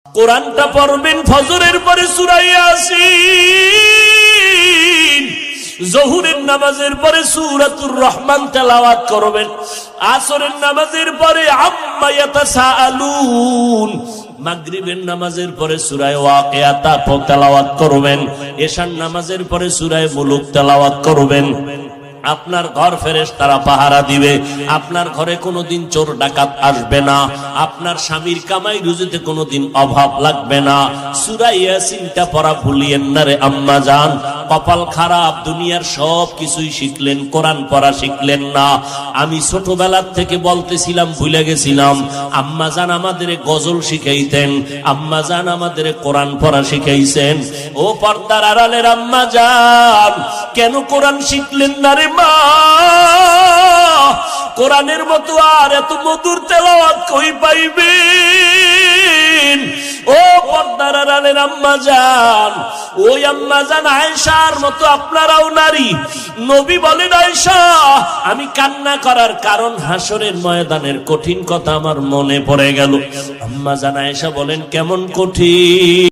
কোরআনটা পড়বেন ফজরের পরে সূরা ইয়াসিন, জোহরের নামাজের পরে সূরাতুর রহমান তেলাওয়াত করবেন, আসরের নামাজের পরে আম্মা ইয়াতাসাআলুন, মাগরিবের নামাজের পরে সূরা ওয়াকিয়া তেলাওয়াত করবেন, এশার নামাজের পরে সূরা মুলুক তেলাওয়াত করবেন। আপনার ঘর ফেরেশতারা পাহারা দিবে, আপনার ঘরে কোনোদিন চোর ডাকাত আসবে না, আপনার স্বামীর কামাই রুজিতে কোনোদিন অভাব লাগবে না। সূরা ইয়াসিনটা পড়া ভুলিয়েন না রে আম্মা জান। কপাল খারাপ, দুনিয়ার সব কিছুই শিখলেন, কোরআন পড়া শিখলেন না। আমি ছোটবেলার থেকে বলতেছিলাম, ভুলে গেছিলাম, আম্মা জান আমাদের গজল শিখাইতেন, আম্মা জান আমাদের কোরআন পড়া শিখাইছেন। ও পর্দার আড়ালের আম্মা জান, কেন কোরআন শিখলেন না রে মা? কোরআনের মতো আর এত মধুর তেলাওয়াত কই পাইবেন? ও পর্দার আড়ালের আম্মা জান, ওই আম্মা জান আয়েশার মতো আপনারাও নারী। নবী বলেন, আয়েশা আমি কান্না করার কারণ হাসরের ময়দানের কঠিন কথা আমার মনে পড়ে গেল। আম্মা জান আয়েশা বলেন, কেমন কঠিন?